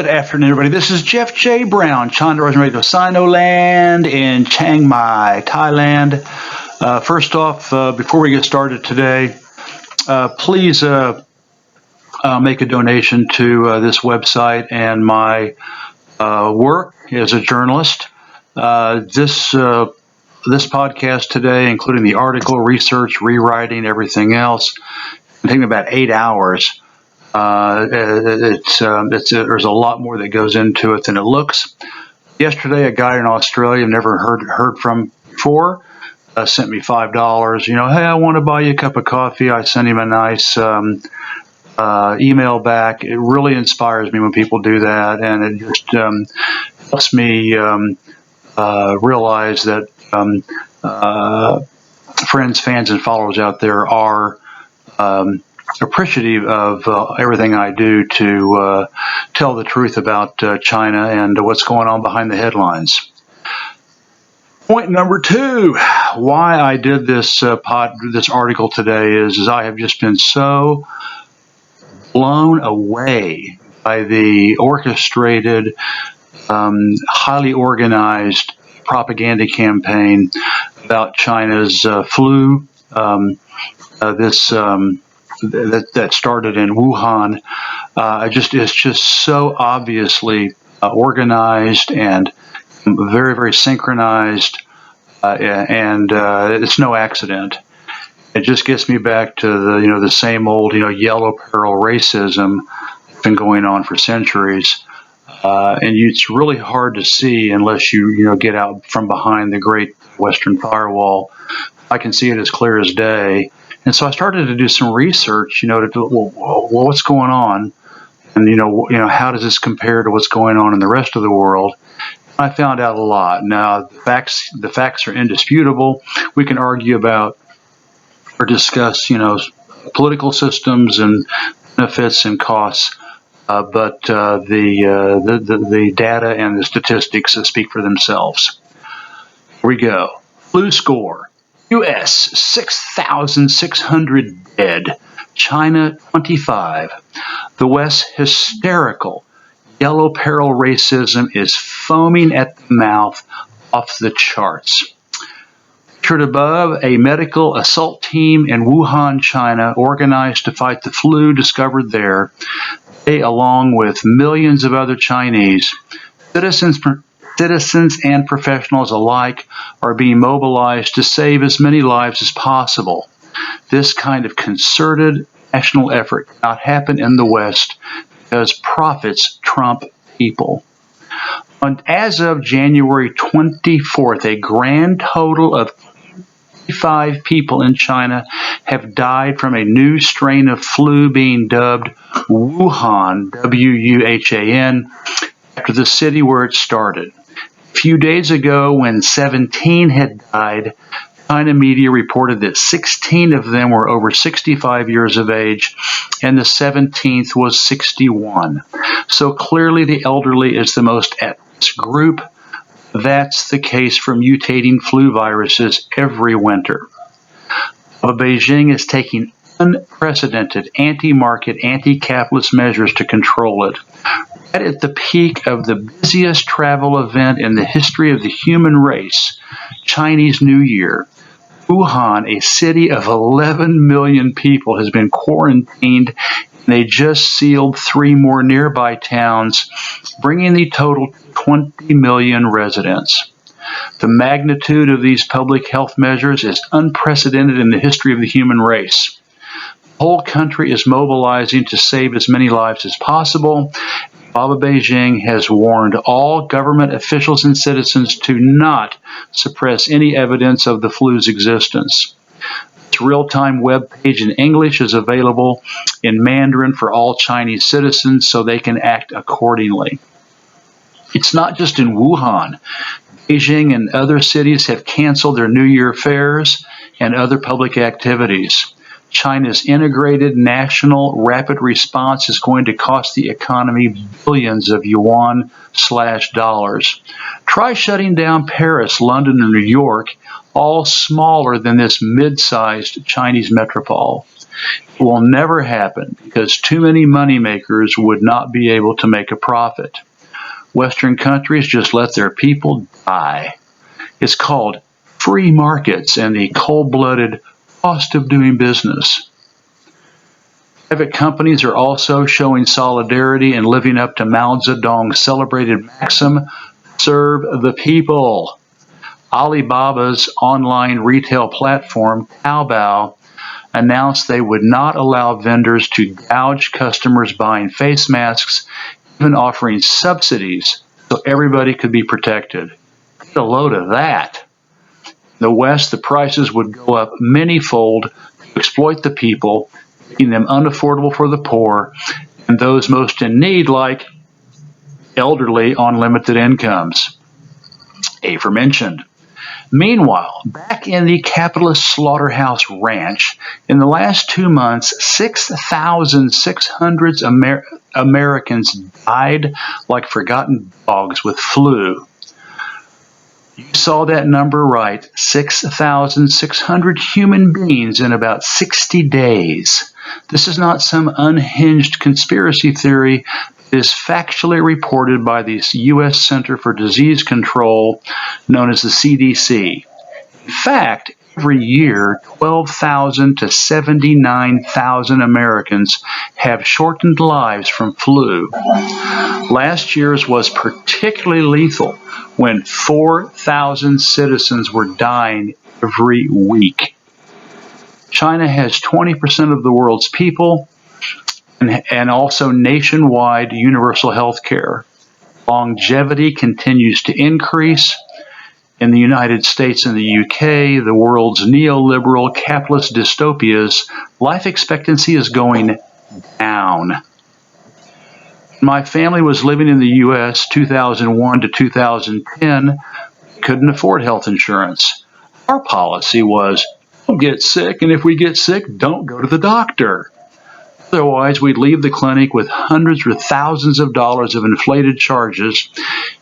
Good afternoon, everybody. This is Jeff J. Brown, Chandra Radio Sinoland in Chiang Mai, Thailand. First off, before we get started today, please make a donation to this website and my work as a journalist. This podcast today, including the article, research, rewriting, everything else, it take me about 8 hours. There's a lot more that goes into it than it looks. Yesterday, a guy in Australia I've never heard from before sent me $5. Hey, I want to buy you a cup of coffee. I sent him a nice email back. It really inspires me when people do that, and it just helps me realize that friends, fans, and followers out there are appreciative of everything I do to tell the truth about China and what's going on behind the headlines. Point number 2, why I did this article today is I have just been so blown away by the orchestrated, highly organized propaganda campaign about China's flu. That started in Wuhan. It's just so obviously organized and very, very synchronized, and it's no accident. It just gets me back to the same old Yellow Peril racism that's been going on for centuries, and it's really hard to see unless you get out from behind the Great Western Firewall. I can see it as clear as day. And so I started to do some research, what's going on, and how does this compare to what's going on in the rest of the world? I found out a lot. Now the facts are indisputable. We can argue about or discuss, political systems and benefits and costs, but the data and the statistics speak for themselves. Here we go. Flu score. U.S. 6,600 dead. China-25. The West hysterical. Yellow Peril racism is foaming at the mouth, off the charts. Pictured above, a medical assault team in Wuhan, China, organized to fight the flu discovered there. They, along with millions of other Chinese citizens and professionals alike, are being mobilized to save as many lives as possible. This kind of concerted national effort cannot happen in the West because profits trump people. As of January 24th, a grand total of 25 people in China have died from a new strain of flu being dubbed Wuhan, W-U-H-A-N, after the city where it started. A few days ago, when 17 had died, China media reported that 16 of them were over 65 years of age, and the 17th was 61. So clearly the elderly is the most at-risk group. That's the case for mutating flu viruses every winter. Beijing is taking unprecedented anti-market, anti-capitalist measures to control it. Right at the peak of the busiest travel event in the history of the human race, Chinese New Year, Wuhan, a city of 11 million people, has been quarantined, and they just sealed 3 more nearby towns, bringing the total to 20 million residents. The magnitude of these public health measures is unprecedented in the history of the human race. The whole country is mobilizing to save as many lives as possible. Baba Beijing has warned all government officials and citizens to not suppress any evidence of the flu's existence. Its real-time web page in English is available in Mandarin for all Chinese citizens so they can act accordingly. It's not just in Wuhan. Beijing and other cities have canceled their New Year fairs and other public activities. China's integrated national rapid response is going to cost the economy billions of yuan/dollars. Try shutting down Paris, London, and New York, all smaller than this mid-sized Chinese metropole. It will never happen because too many moneymakers would not be able to make a profit. Western countries just let their people die. It's called free markets and the cold-blooded cost of doing business. Private companies are also showing solidarity and living up to Mao Zedong's celebrated maxim, serve the people. Alibaba's online retail platform, Taobao, announced they would not allow vendors to gouge customers buying face masks, even offering subsidies so everybody could be protected. Get a load of that. In the West, the prices would go up many-fold to exploit the people, making them unaffordable for the poor and those most in need, like elderly on limited incomes. Aforementioned. Meanwhile, back in the capitalist slaughterhouse ranch, in the last 2 months, 6,600 Americans died like forgotten dogs with flu. You saw that number right, 6,600 human beings in about 60 days. This is not some unhinged conspiracy theory. It is factually reported by the U.S. Center for Disease Control, known as the CDC. In fact, every year, 12,000 to 79,000 Americans have shortened lives from flu. Last year's was particularly lethal when 4,000 citizens were dying every week. China has 20% of the world's people and also nationwide universal health care. Longevity continues to increase. In the United States and the UK, the world's neoliberal capitalist dystopias, life expectancy is going down. My family was living in the U.S. 2001 to 2010, couldn't afford health insurance. Our policy was, don't get sick, and if we get sick, don't go to the doctor. Otherwise, we'd leave the clinic with hundreds or thousands of dollars of inflated charges,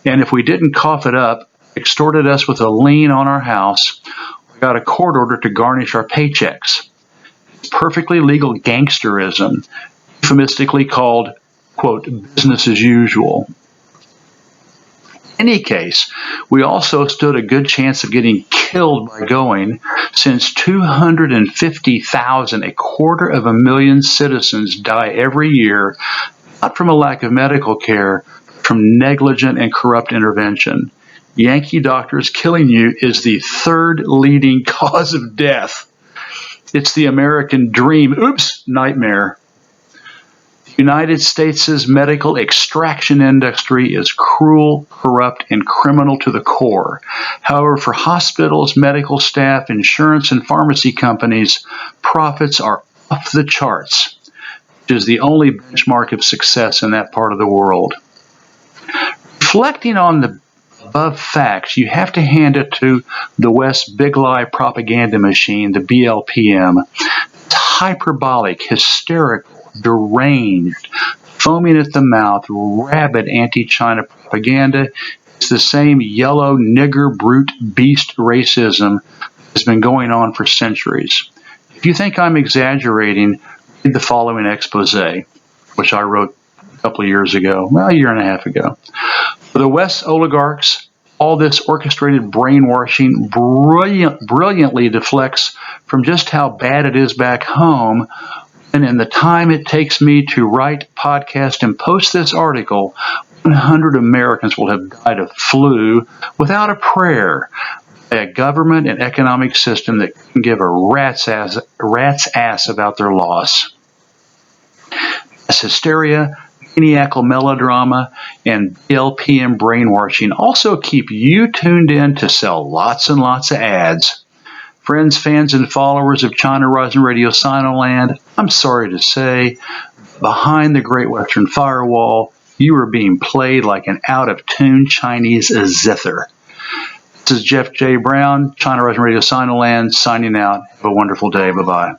and if we didn't cough it up, extorted us with a lien on our house, or got a court order to garnish our paychecks. It's perfectly legal gangsterism, euphemistically called, quote, business as usual. In any case, we also stood a good chance of getting killed by going, since 250,000, 250,000 citizens die every year, not from a lack of medical care, but from negligent and corrupt intervention. Yankee doctors killing you is the third leading cause of death. It's the American dream, nightmare. The United States' medical extraction industry is cruel, corrupt, and criminal to the core. However, for hospitals, medical staff, insurance, and pharmacy companies, profits are off the charts, which is the only benchmark of success in that part of the world. Reflecting on the above facts, you have to hand it to the West's big lie propaganda machine, the BLPM. It's hyperbolic, hysterical, deranged, foaming at the mouth, rabid anti-China propaganda. It's the same yellow nigger brute beast racism that has been going on for centuries. If you think I'm exaggerating, read the following expose, which I wrote a couple of years ago, well, a year and a half ago. For the West oligarchs, all this orchestrated brainwashing brilliantly deflects from just how bad it is back home. And in the time it takes me to write, podcast, and post this article, 100 Americans will have died of flu without a prayer by a government and economic system that can give a rat's ass about their loss. Mass hysteria, maniacal melodrama, and BLPM brainwashing also keep you tuned in to sell lots and lots of ads. Friends, fans, and followers of China Rising Radio Sinoland, I'm sorry to say, behind the Great Western Firewall, you are being played like an out-of-tune Chinese zither. This is Jeff J. Brown, China Rising Radio Sinoland, signing out. Have a wonderful day. Bye-bye.